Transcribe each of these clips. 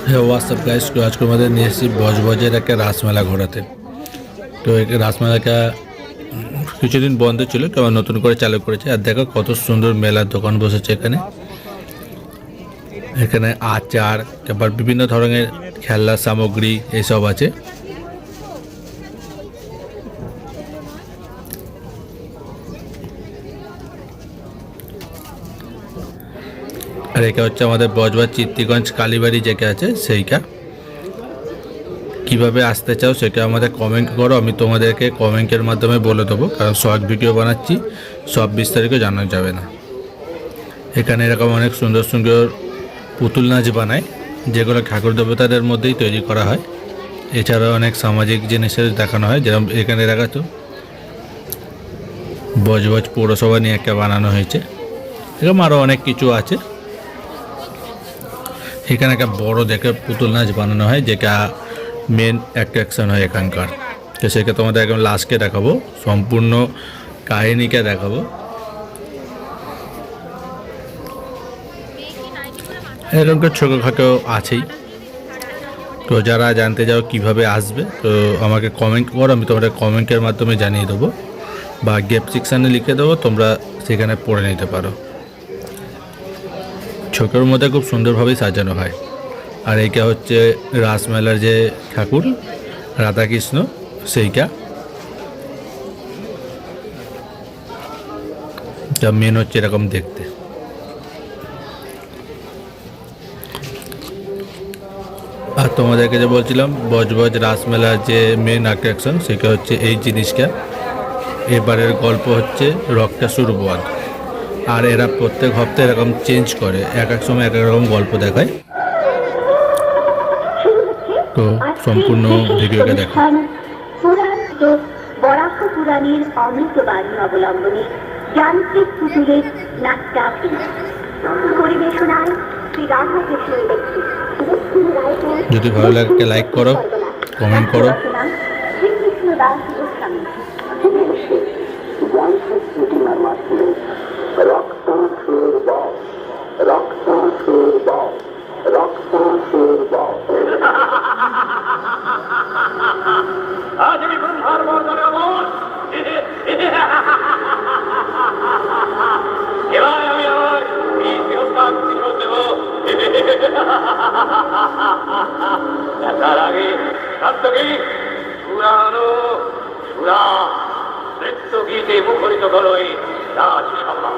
হ্যাঁ WhatsApp guys, তো আজকে আমাদের নিয়ে এসেছি বজবজের একটা রাসমেলা ঘোরাতে। তো এই রাসমেলাটা কিছুদিন বন্ধ ছিল, তো আবার নতুন করে চালু করেছে। আর দেখো কত সুন্দর মেলার দোকান বসেছে এখানে। এখানে আচার, তারপর বিভিন্ন ধরনের খেলনার সামগ্রী এসব আছে। আর এটা হচ্ছে আমাদের বজবজ চিত্তিগঞ্জ কালীবাড়ি যেটা আছে সেইটা। কীভাবে আসতে চাও সেটা আমাদের কমেন্ট করো, আমি তোমাদেরকে কমেন্টের মাধ্যমে বলে দেবো, কারণ শর্ট ভিডিও বানাচ্ছি, সব বিস্তারিত জানা যাবে না। এখানে এরকম অনেক সুন্দর সুন্দর পুতুল নাচ বানায়, যেগুলো ঠাকুর দেবতাদের মধ্যেই তৈরি করা হয়। এছাড়াও অনেক সামাজিক জিনিসের দেখানো হয়, যেরকম এখানে দেখাতো বজবজ পৌরসভা নিয়ে একটা বানানো হয়েছে। এরকম আরও অনেক কিছু আছে। এখানে একটা বড় দেখে পুতুল নাচ বানানো হয়, যেটা মেন অ্যাট্রাকশন হয় এখানকার। তো সেটা তোমাদের একদম লাস্টকে দেখাবো, সম্পূর্ণ কাহিনীকে দেখাবো। এরকম তো ছোটোখাটো আছেই। তো যারা জানতে চাও কীভাবে আসবে, তো আমাকে কমেন্ট করো, আমি তোমাদের কমেন্টের মাধ্যমে জানিয়ে দেবো, বা গেপ সেকশানে লিখে দেবো, তোমরা সেখানে পড়ে নিতে পারো। ছোটোর মধ্যে খুব সুন্দরভাবেই সাজানো হয়। আর এইটা হচ্ছে রাসমেলার যে ঠাকুর রাধাকৃষ্ণ, সেইটা যা মেন হচ্ছে এরকম দেখতে। আর তোমাদেরকে যে বলছিলাম বজবজ রাসমেলার যে মেন অ্যাট্রাকশন, সেটা হচ্ছে এই জিনিসটা। এবারের গল্প হচ্ছে রক্তাসুর বধ। আর এরা প্রত্যেক হপ্তাহে এরকম চেঞ্জ করে, এক এক সময় এক এক রকম গল্প দেখায়। তো সম্পূর্ণ ভিডিওটা দেখো। বরাহ পুরাণের অমৃত বাণী অবলম্বনে যান্ত্রিক পুতুলের নাট্যাভিনয় পরিবেশনায় শ্রী রাধাকৃষ্ণ লেখি। যদি ভালো লাগে লাইক করো, কমেন্ট করো। শ্রীকৃষ্ণ দাস গোস্বামী। যান্ত্রিক প্রতিমার মাধ্যমে রক্তাসুর বধ, রক্তাসুর বধ, রক্তাসুর বধ। আজ আমি ব্রহ্মার বদলে অমর। এবার আমি আমার এই দেহত্যাগ শিখর দেব। তার আগে সত্যকি পুরানো সুরা নৃত্য গীতে মুখরিত করো এই রাজসভা।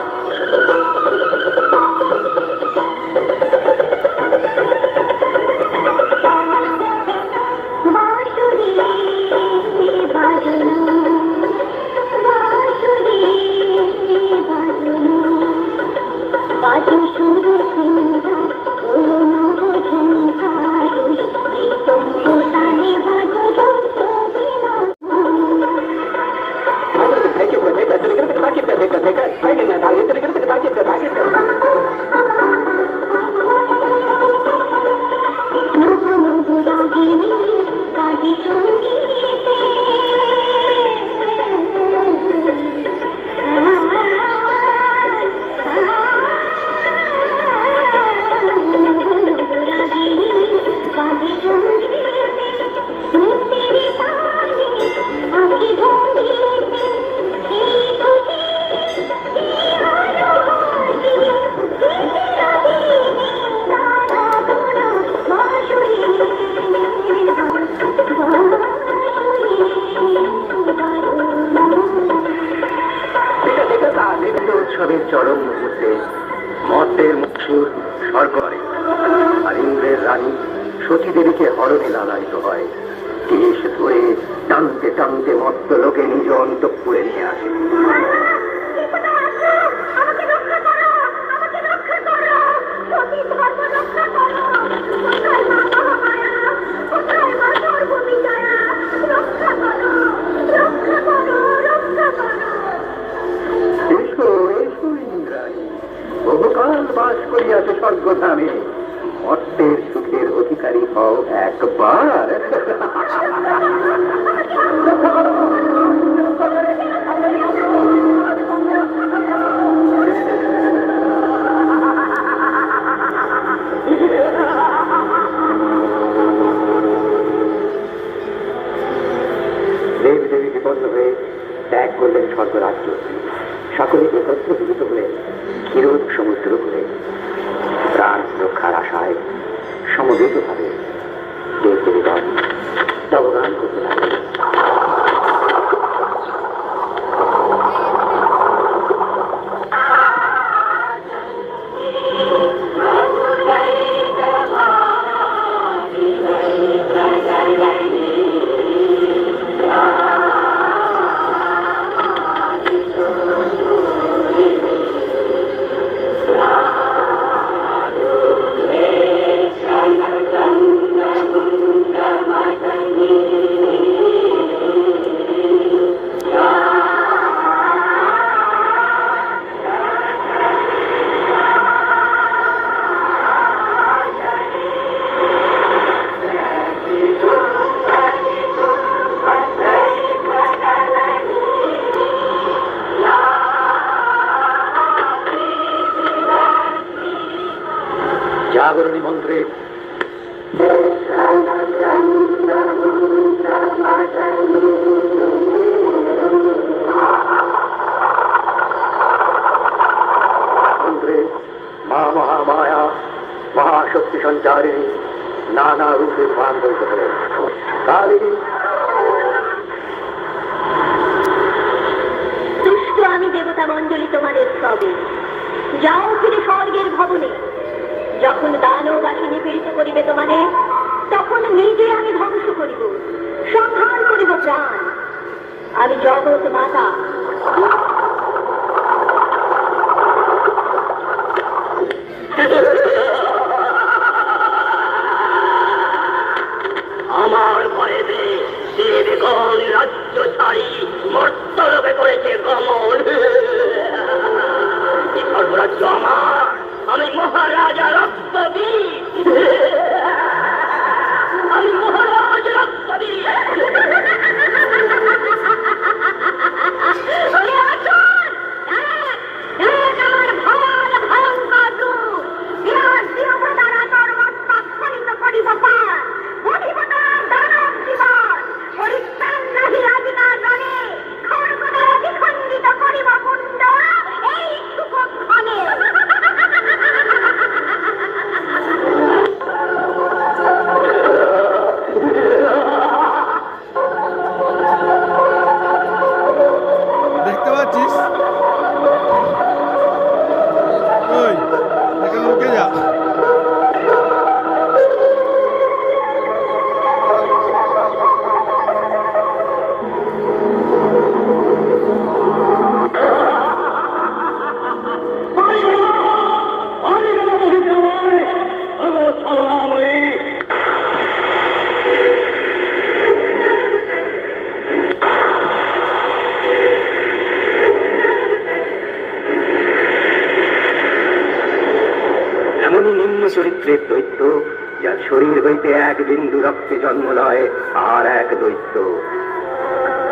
উৎসবের চরম মুহূর্তে মর্তের মুখসুর স্বর্গ করে, আর ইন্দ্রের রানী সতী দেবীকে হরণে লালায়িত হয়। কেশ ধরে টানতে টানতে মর্ত লোকে নিজ অন্তঃপুরে নিয়ে আসে। বহুকাল বাস করিয়াছে স্বর্গধামে, মর্তের সুখের অধিকারী হও একবার। করলেন স্বর্গরাজ্য। সকলে একত্র মিলিত হলেন ক্ষীরোদ সমুদ্র করে প্রাণ রক্ষার আশায় সমবেতভাবে দেবদেবীগণ স্তবগান করতে লাগলেন। জাগরণী মন্ত্রে মা মহামায়া মহাশক্তি সঞ্চারিণী নানা রূপে রূপান্তরিত হলেন। কালী দুষ্ট আমি দেবতা মণ্ডলী তোমাদের সবে যাও ফিরে স্বর্গের ভবনে। যখন দানবাসী নিপীড়িত করিবে তোমাদের, তখন নিজে আমি ধ্বংস করিব, সংহার করিব প্রাণ। আমি জগৎ মাতা। আমার ভয়েতে দেবগণ রাজ্য ছাড়ি মর্তলোকে করেছে গমন। সর্বরাজ্য আমার, আমি মহারাজা রক্তবীর, আমি মহারাজ রক্তবীর। দেখতে পাচ্ছিস? ওই এখানে উঠে যা। এমনই নিম্ন চরিত্রের দৈত্য, যার শরীর হইতে এক বিন্দু রক্তে জন্ম লয় আর এক দৈত্য।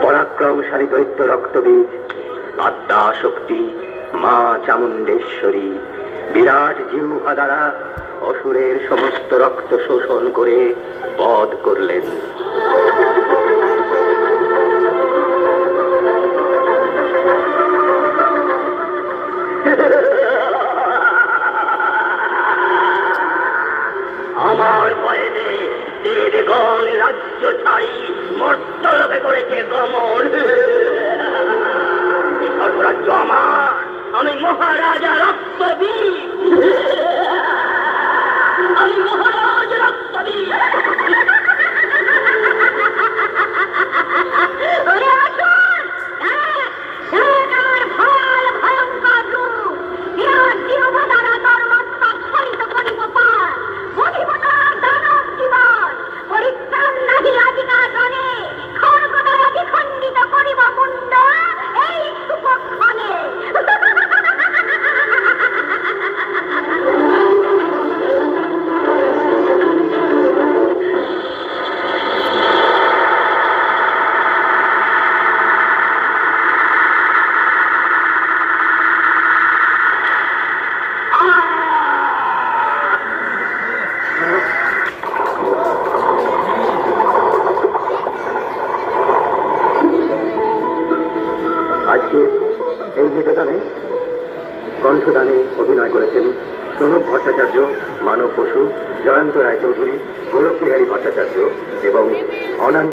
পরাক্রমশালী দৈত্য রক্তবীজ, আদ্যা শক্তি মা চামুণ্ডেশ্বরী বিরাট জিহ্বা দ্বারা অসুরের সমস্ত রক্ত শোষণ করে বধ করলেন। আমার ভয়েতে দেবগণ রাজ্য ছাড়ি মর্তলোকে করেছে গমন। সর্বরাজ্য আমার, আমি মহারাজা রক্তবীর, আমি মহারাজ রক্তবীর। আজকে এই নিবেদনে কণ্ঠদানে অভিনয় করেছেন প্রণব ভট্টাচার্য, মানব বসু, জয়ন্ত রায়চৌধুরী, গোলক বিহারী ভট্টাচার্য এবং অনন্ত